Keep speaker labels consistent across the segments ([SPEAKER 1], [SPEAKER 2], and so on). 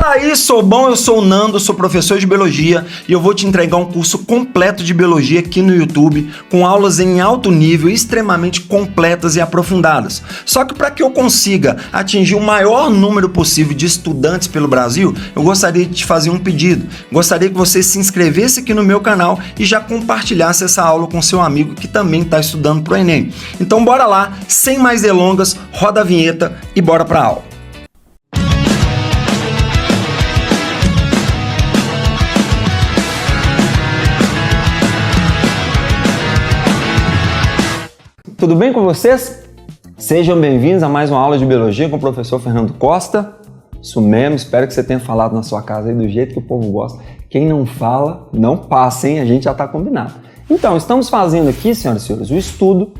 [SPEAKER 1] aí, sou bom? Eu sou o Nando, sou professor de biologia e eu vou te entregar um curso completo de biologia aqui no YouTube, com aulas em alto nível, extremamente completas e aprofundadas. Só que para que eu consiga atingir o maior número possível de estudantes pelo Brasil, eu gostaria de te fazer um pedido. Gostaria que você se inscrevesse aqui no meu canal e já compartilhasse essa aula com seu amigo que também está estudando para o Enem. Então bora lá, sem mais delongas, roda a vinheta e bora para a aula.
[SPEAKER 2] Tudo bem com vocês? Sejam bem-vindos a mais uma aula de biologia com o professor Fernando Costa. Isso mesmo, espero que você tenha falado na sua casa aí do jeito que o povo gosta. Quem não fala, não passa, hein? A gente já está combinado. Então, estamos fazendo aqui, senhoras e senhores, o estudo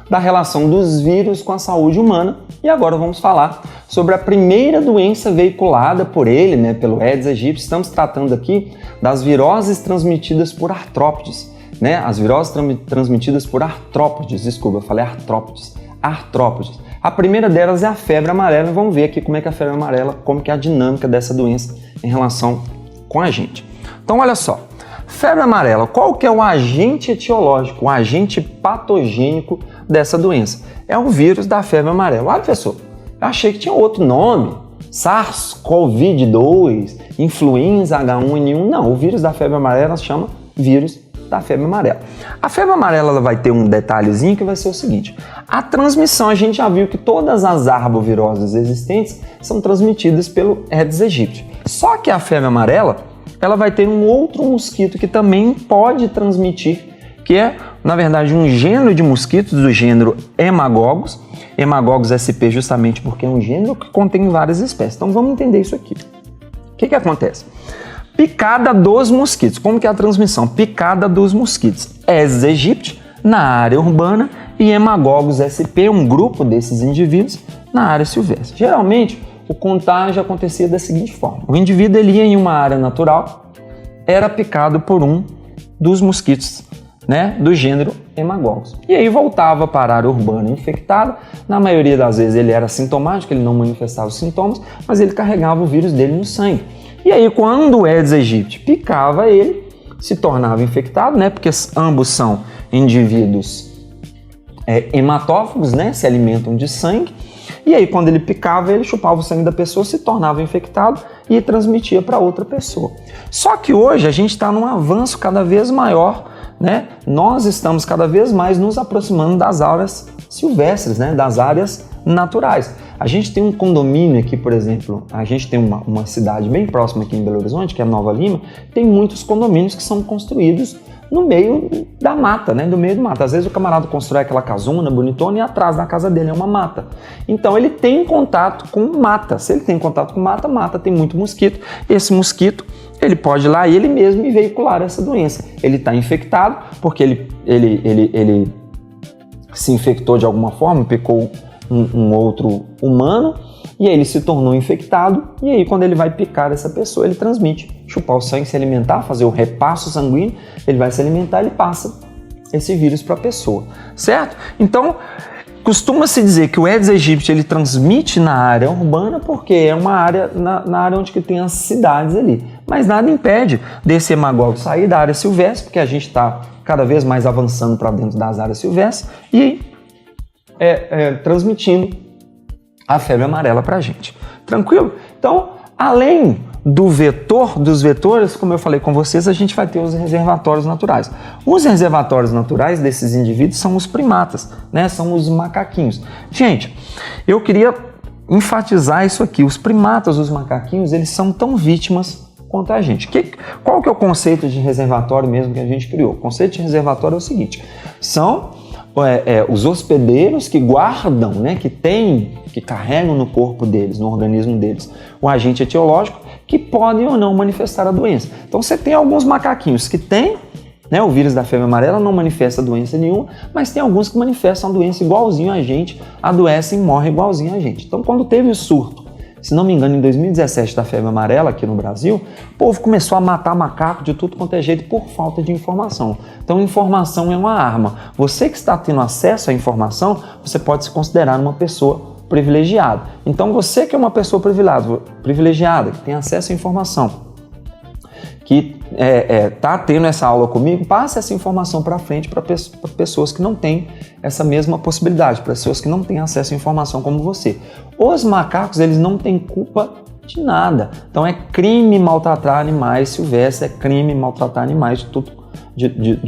[SPEAKER 2] da relação dos vírus com a saúde humana e agora vamos falar sobre a primeira doença veiculada por ele, pelo Aedes aegypti. Estamos tratando aqui das viroses transmitidas por artrópodes. As viroses transmitidas por artrópodes, desculpa, eu falei artrópodes. A primeira delas é a febre amarela. Vamos ver aqui como é que a febre amarela, como que é a dinâmica dessa doença em relação com a gente. Então, olha só, febre amarela, qual que é o agente etiológico, o agente patogênico dessa doença? É o vírus da febre amarela. Olha, professor, eu achei que tinha outro nome, SARS-CoV-2, influenza H1N1. Não, o vírus da febre amarela se chama vírus da febre amarela. A febre amarela ela vai ter um detalhezinho que vai ser o seguinte: a transmissão, a gente já viu que todas as arboviroses existentes são transmitidas pelo Aedes aegypti. Só que a febre amarela, ela vai ter um outro mosquito que também pode transmitir, que é, na verdade, um gênero de mosquitos do gênero Hemagogus sp, justamente porque é um gênero que contém várias espécies. Então vamos entender isso aqui. O que acontece? Picada dos mosquitos. Como que é a transmissão? Picada dos mosquitos. Aedes aegypti na área urbana e Hemagogus sp, um grupo desses indivíduos, na área silvestre. Geralmente, o contágio acontecia da seguinte forma: o indivíduo ele ia em uma área natural, era picado por um dos mosquitos, do gênero Hemagogus. E aí voltava para a área urbana infectado. Na maioria das vezes ele era sintomático, ele não manifestava os sintomas, mas ele carregava o vírus dele no sangue. E aí, quando o Aedes aegypti picava ele, se tornava infectado, porque ambos são indivíduos hematófagos, se alimentam de sangue. E aí, quando ele picava, ele chupava o sangue da pessoa, se tornava infectado e transmitia para outra pessoa. Só que hoje a gente está num avanço cada vez maior, Nós estamos cada vez mais nos aproximando das áreas silvestres, das áreas naturais. A gente tem um condomínio aqui, por exemplo, a gente tem uma cidade bem próxima aqui em Belo Horizonte, que é Nova Lima, tem muitos condomínios que são construídos no meio da mata, no meio do mato. Às vezes o camarada constrói aquela casona bonitona e atrás da casa dele é uma mata. Então ele tem contato com mata. Se ele tem contato com mata tem muito mosquito. Esse mosquito, ele pode ir lá e ele mesmo veicular essa doença. Ele está infectado porque ele se infectou de alguma forma, picou um outro humano, e aí ele se tornou infectado, e aí quando ele vai picar essa pessoa, ele transmite, chupar o sangue, se alimentar, fazer o repasso sanguíneo, ele vai se alimentar, ele passa esse vírus para a pessoa, certo? Então, costuma-se dizer que o Aedes aegypti ele transmite na área urbana porque é uma área, na área onde que tem as cidades ali, mas nada impede desse Hemagogus sair da área silvestre, porque a gente está cada vez mais avançando para dentro das áreas silvestres e transmitindo a febre amarela para a gente. Tranquilo? Então, além dos vetores, como eu falei com vocês, a gente vai ter os reservatórios naturais. Os reservatórios naturais desses indivíduos são os primatas, são os macaquinhos. Gente, eu queria enfatizar isso aqui. Os primatas, os macaquinhos, eles são tão vítimas quanto a gente. Qual que é o conceito de reservatório mesmo que a gente criou? O conceito de reservatório é o seguinte: são os hospedeiros que guardam, que carregam no corpo deles, no organismo deles, o agente etiológico que podem ou não manifestar a doença. Então você tem alguns macaquinhos que têm, o vírus da febre amarela, não manifesta doença nenhuma, mas tem alguns que manifestam a doença igualzinho a gente, adoecem e morrem igualzinho a gente. Então quando teve o surto, se não me engano, em 2017 da febre amarela aqui no Brasil, o povo começou a matar macaco de tudo quanto é jeito por falta de informação. Então, informação é uma arma. Você que está tendo acesso à informação, você pode se considerar uma pessoa privilegiado. Então você que é uma pessoa privilegiada, que tem acesso à informação, que está tendo essa aula comigo, passe essa informação para frente para pessoas que não têm essa mesma possibilidade, para pessoas que não têm acesso à informação como você. Os macacos, eles não têm culpa de nada. Então é crime maltratar animais silvestres, é crime maltratar animais de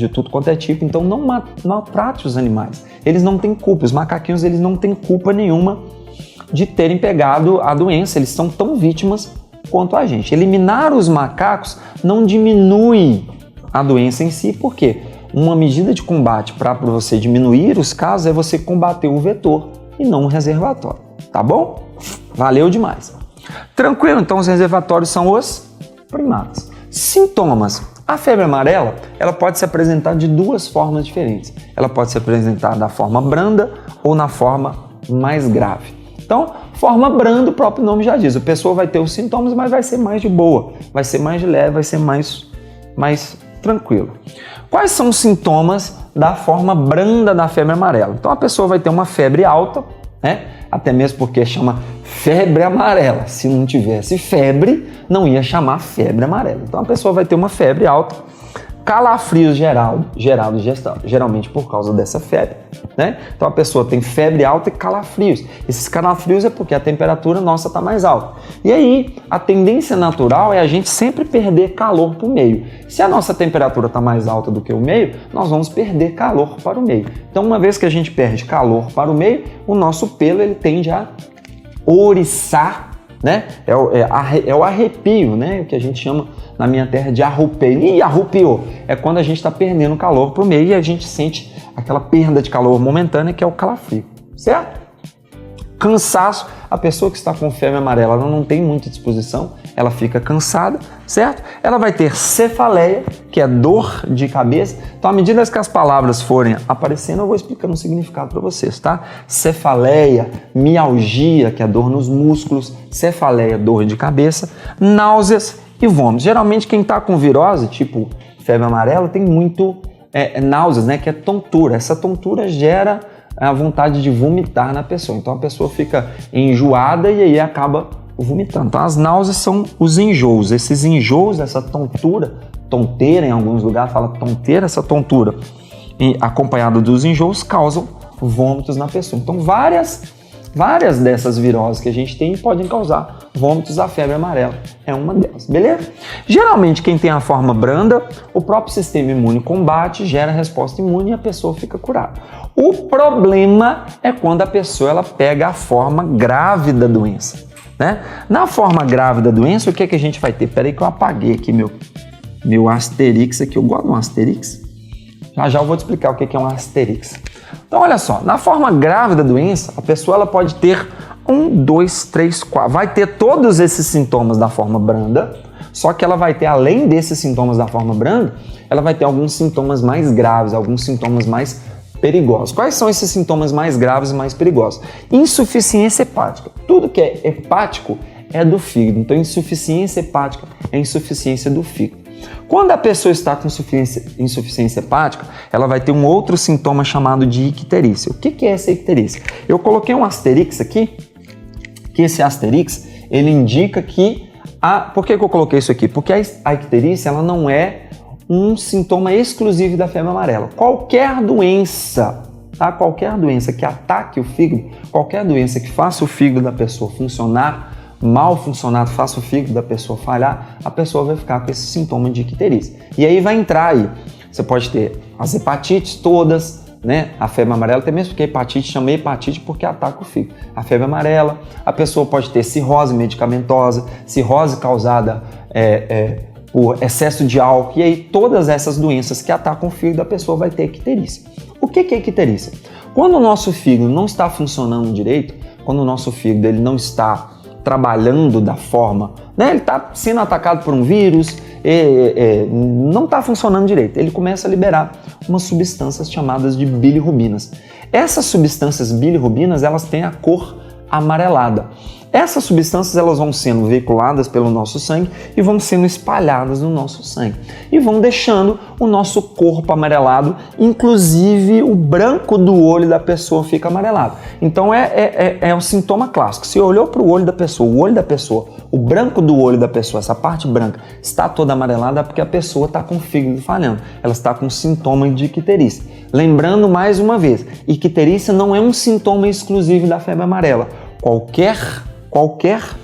[SPEAKER 2] tudo quanto é tipo. Então não maltrate os animais. Eles não têm culpa. Os macaquinhos, eles não têm culpa nenhuma de terem pegado a doença. Eles são tão vítimas quanto a gente. Eliminar os macacos não diminui a doença em si, porque uma medida de combate para você diminuir os casos é você combater o vetor e não o reservatório, tá bom? Valeu demais. Tranquilo, então os reservatórios são os primatas. Sintomas. A febre amarela, ela pode se apresentar de duas formas diferentes. Ela pode se apresentar da forma branda ou na forma mais grave. Então, forma branda, o próprio nome já diz. A pessoa vai ter os sintomas, mas vai ser mais de boa, vai ser mais de leve, vai ser mais tranquilo. Quais são os sintomas da forma branda da febre amarela? Então, a pessoa vai ter uma febre alta, né? Até mesmo porque chama febre amarela. Se não tivesse febre, não ia chamar febre amarela. Então, a pessoa vai ter uma febre alta, calafrios gerados geralmente por causa dessa febre, né? Então a pessoa tem febre alta e calafrios. Esses calafrios é porque a temperatura nossa está mais alta. E aí a tendência natural é a gente sempre perder calor para o meio. Se a nossa temperatura está mais alta do que o meio, nós vamos perder calor para o meio. Então uma vez que a gente perde calor para o meio, o nosso pelo ele tende a ouriçar, né? É o arrepio, né? O que a gente chama na minha terra de arrupeio. E arrupiou é quando a gente está perdendo calor para o meio e a gente sente aquela perda de calor momentânea que é o calafrio, certo? Cansaço, a pessoa que está com febre amarela, ela não tem muita disposição, ela fica cansada, certo? Ela vai ter cefaleia, que é dor de cabeça. Então, à medida que as palavras forem aparecendo, eu vou explicando o significado para vocês, tá? Cefaleia, mialgia, que é dor nos músculos, cefaleia, dor de cabeça, náuseas e vômitos. Geralmente, quem está com virose, tipo febre amarela, tem muito náuseas, né? Que é tontura. Essa tontura gera a vontade de vomitar na pessoa. Então a pessoa fica enjoada e aí acaba vomitando. Então as náuseas são os enjoos. Esses enjoos, essa tonteira em alguns lugares fala tonteira, essa tontura acompanhada dos enjoos causam vômitos na pessoa. Então várias dessas viroses que a gente tem podem causar vômitos. A febre amarela é uma delas, beleza? Geralmente quem tem a forma branda, o próprio sistema imune combate, gera resposta imune e a pessoa fica curada. O problema é quando a pessoa ela pega a forma grave da doença, né? Na forma grave da doença, o que é que a gente vai ter? Peraí que eu apaguei aqui meu asterix aqui, eu gosto de um asterix. Já eu vou te explicar o que é um asterix. Então, olha só, na forma grave da doença, a pessoa ela pode ter 1, 2, 3, 4, vai ter todos esses sintomas da forma branda, só que ela vai ter, além desses sintomas da forma branda, ela vai ter alguns sintomas mais graves, alguns sintomas mais perigosos. Quais são esses sintomas mais graves e mais perigosos? Insuficiência hepática. Tudo que é hepático é do fígado, então insuficiência hepática é insuficiência do fígado. Quando a pessoa está com insuficiência hepática, ela vai ter um outro sintoma chamado de icterícia. O que é essa icterícia? Eu coloquei um asterix aqui, que esse asterix, ele indica que... Por que eu coloquei isso aqui? Porque a icterícia, ela não é um sintoma exclusivo da febre amarela. Qualquer doença, tá? Qualquer doença que ataque o fígado, qualquer doença que faça o fígado da pessoa funcionar, mal funcionado, faça o fígado da pessoa falhar, a pessoa vai ficar com esse sintoma de icterícia. E aí vai entrar aí, você pode ter as hepatites todas, né? A febre amarela, até mesmo porque a hepatite chama hepatite porque ataca o fígado. A febre amarela, a pessoa pode ter cirrose medicamentosa, cirrose causada por excesso de álcool, e aí todas essas doenças que atacam o fígado, a pessoa vai ter icterícia. O que é icterícia? Quando o nosso fígado não está funcionando direito, quando o nosso fígado ele não está trabalhando da forma, né? Ele está sendo atacado por um vírus, não está funcionando direito. Ele começa a liberar umas substâncias chamadas de bilirrubinas. Essas substâncias bilirrubinas, elas têm a cor amarelada. Essas substâncias elas vão sendo veiculadas pelo nosso sangue e vão sendo espalhadas no nosso sangue e vão deixando o nosso corpo amarelado, inclusive o branco do olho da pessoa fica amarelado. Então é um sintoma clássico. Se olhou para o olho da pessoa, o branco do olho da pessoa, essa parte branca está toda amarelada, é porque a pessoa está com o fígado falhando, ela está com sintoma de icterícia. Lembrando mais uma vez, icterícia não é um sintoma exclusivo da febre amarela. Qualquer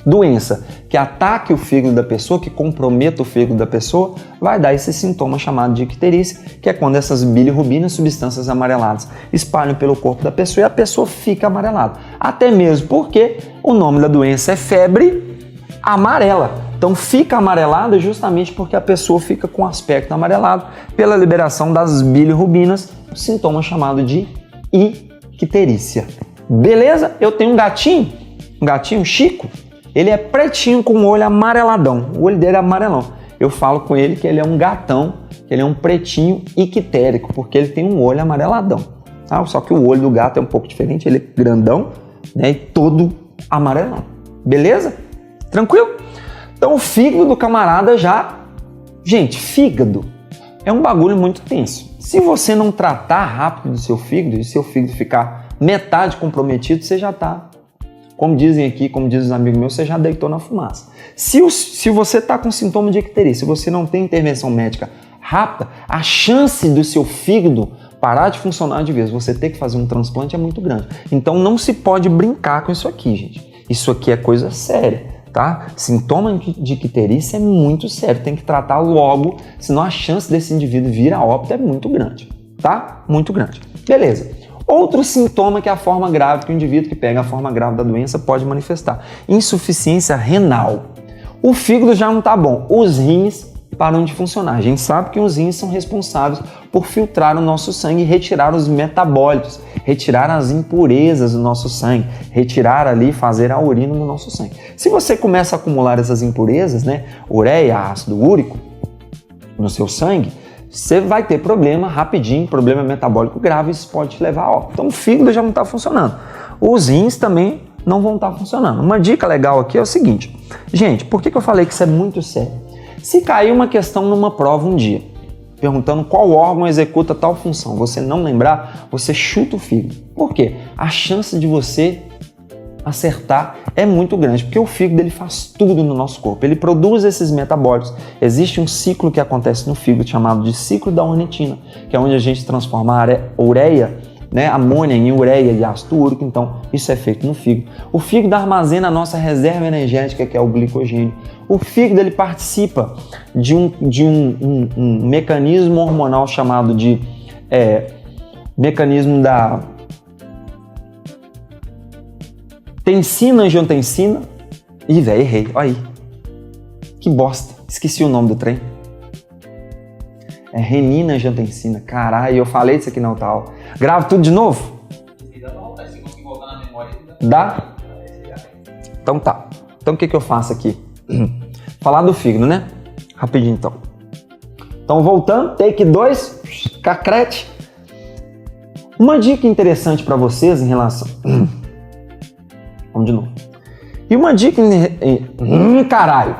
[SPEAKER 2] doença que ataque o fígado da pessoa, que comprometa o fígado da pessoa, vai dar esse sintoma chamado de icterícia, que é quando essas bilirrubinas, substâncias amareladas, espalham pelo corpo da pessoa e a pessoa fica amarelada. Até mesmo porque o nome da doença é febre amarela. Então fica amarelada justamente porque a pessoa fica com aspecto amarelado pela liberação das bilirrubinas, sintoma chamado de icterícia. Beleza? Eu tenho um gatinho Chico, ele é pretinho com o olho amareladão, o olho dele é amarelão. Eu falo com ele que ele é um gatão, que ele é um pretinho ictérico, porque ele tem um olho amareladão. Só que o olho do gato é um pouco diferente, ele é grandão, né, e todo amarelão. Beleza? Tranquilo? Então o fígado do camarada já... Gente, fígado é um bagulho muito tenso. Se você não tratar rápido do seu fígado, e seu fígado ficar metade comprometido, você já tá, como dizem aqui, como dizem os amigos meus, você já deitou na fumaça. Se você tá com sintoma de icterícia, se você não tem intervenção médica rápida, a chance do seu fígado parar de funcionar de vez, você ter que fazer um transplante é muito grande. Então não se pode brincar com isso aqui, gente. Isso aqui é coisa séria, tá? Sintoma de icterícia é muito sério, tem que tratar logo, senão a chance desse indivíduo vir a óbito é muito grande, tá? Muito grande. Beleza. Outro sintoma que é a forma grave que o indivíduo que pega a forma grave da doença pode manifestar: insuficiência renal. O fígado já não tá bom, os rins param de funcionar. A gente sabe que os rins são responsáveis por filtrar o nosso sangue e retirar os metabólitos, retirar as impurezas do nosso sangue, retirar ali, fazer a urina no nosso sangue. Se você começa a acumular essas impurezas, né, ureia, ácido úrico, no seu sangue, você vai ter problema rapidinho, problema metabólico grave, isso pode te levar a óbito. Então o fígado já não está funcionando. Os rins também não vão estar funcionando. Uma dica legal aqui é o seguinte, gente, por que eu falei que isso é muito sério? Se cair uma questão numa prova um dia, perguntando qual órgão executa tal função, você não lembrar, você chuta o fígado. Por quê? A chance de você acertar é muito grande, porque o fígado ele faz tudo no nosso corpo, ele produz esses metabólitos. Existe um ciclo que acontece no fígado chamado de ciclo da ornitina, que é onde a gente transforma a ureia, né, amônia em ureia e ácido úrico. Então isso é feito no fígado. O fígado armazena a nossa reserva energética, que é o glicogênio. O fígado ele participa de um mecanismo hormonal chamado de mecanismo da tensina-angiotensina. Ih, velho, errei. Olha aí. Que bosta. Esqueci o nome do trem. É renina-angiotensina. Caralho, eu falei isso aqui na outra aula. Gravo tudo de novo? Dá? Então tá. Então o que eu faço aqui? Falar do fígado, né? Rapidinho então. Então voltando, take 2, cacrete. Uma dica interessante para vocês em relação... Vamos de novo. E uma dica... Caralho!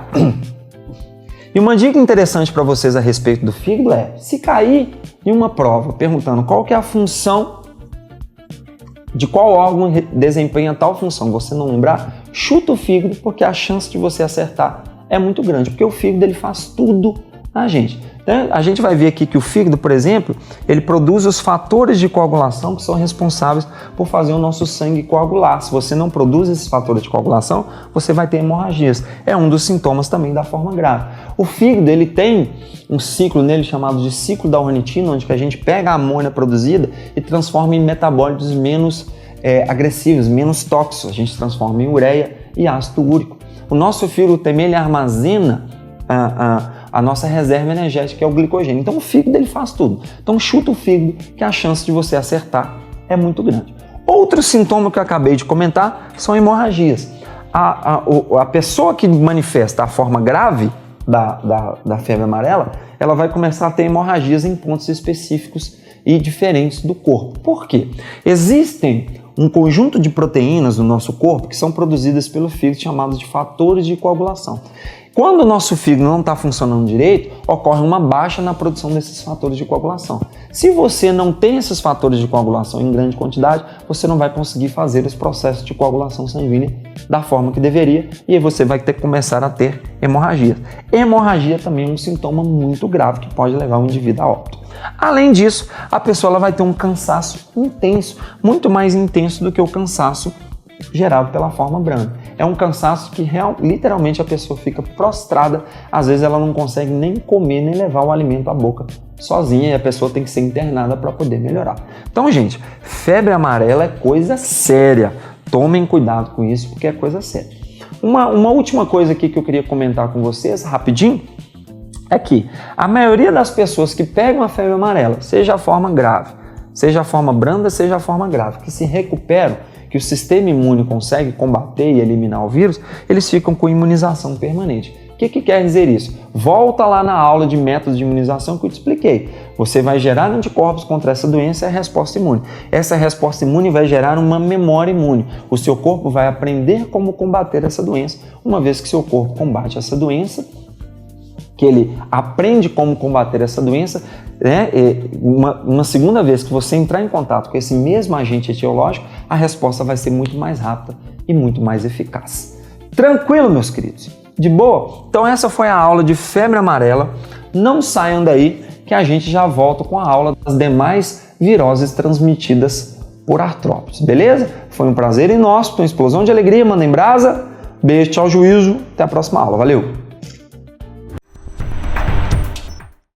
[SPEAKER 2] E uma dica interessante para vocês a respeito do fígado é, se cair em uma prova perguntando qual que é a função de qual órgão desempenha tal função, você não lembrar, chuta o fígado, porque a chance de você acertar é muito grande, porque o fígado ele faz tudo na gente. Então, a gente vai ver aqui que o fígado, por exemplo, ele produz os fatores de coagulação que são responsáveis por fazer o nosso sangue coagular. Se você não produz esses fatores de coagulação, você vai ter hemorragias. É um dos sintomas também da forma grave. O fígado ele tem um ciclo nele chamado de ciclo da ornitina, onde que a gente pega a amônia produzida e transforma em metabólitos menos agressivos, menos tóxicos. A gente transforma em ureia e ácido úrico. O nosso fígado também ele armazena a nossa reserva energética, que é o glicogênio. Então o fígado ele faz tudo. Então chuta o fígado, que a chance de você acertar é muito grande. Outro sintoma que eu acabei de comentar são hemorragias. A pessoa que manifesta a forma grave da febre amarela, ela vai começar a ter hemorragias em pontos específicos e diferentes do corpo. Por quê? Existem um conjunto de proteínas no nosso corpo que são produzidas pelo fígado chamados de fatores de coagulação. Quando o nosso fígado não está funcionando direito, ocorre uma baixa na produção desses fatores de coagulação. Se você não tem esses fatores de coagulação em grande quantidade, você não vai conseguir fazer os processos de coagulação sanguínea da forma que deveria e aí você vai ter que começar a ter hemorragia. Hemorragia também é um sintoma muito grave que pode levar o indivíduo a óbito. Além disso, a pessoa ela vai ter um cansaço intenso, muito mais intenso do que o cansaço gerado pela forma branda. É um cansaço que literalmente a pessoa fica prostrada, às vezes ela não consegue nem comer, nem levar o alimento à boca sozinha e a pessoa tem que ser internada para poder melhorar. Então, gente, febre amarela é coisa séria. Tomem cuidado com isso porque é coisa séria. Uma última coisa aqui que eu queria comentar com vocês, rapidinho, é que a maioria das pessoas que pegam a febre amarela, seja a forma grave, seja a forma branda, seja a forma grave, que se recuperam, que o sistema imune consegue combater e eliminar o vírus, eles ficam com imunização permanente. O que quer dizer isso? Volta lá na aula de métodos de imunização que eu te expliquei. Você vai gerar anticorpos contra essa doença e a resposta imune. Essa resposta imune vai gerar uma memória imune. O seu corpo vai aprender como combater essa doença. Uma vez que seu corpo combate essa doença, que ele aprende como combater essa doença, né? Uma segunda vez que você entrar em contato com esse mesmo agente etiológico, a resposta vai ser muito mais rápida e muito mais eficaz. Tranquilo, meus queridos? De boa? Então essa foi a aula de febre amarela. Não saiam daí que a gente já volta com a aula das demais viroses transmitidas por artrópodes, beleza? Foi um prazer nosso, uma explosão de alegria, manda em brasa. Beijo, tchau, juízo. Até a próxima aula. Valeu!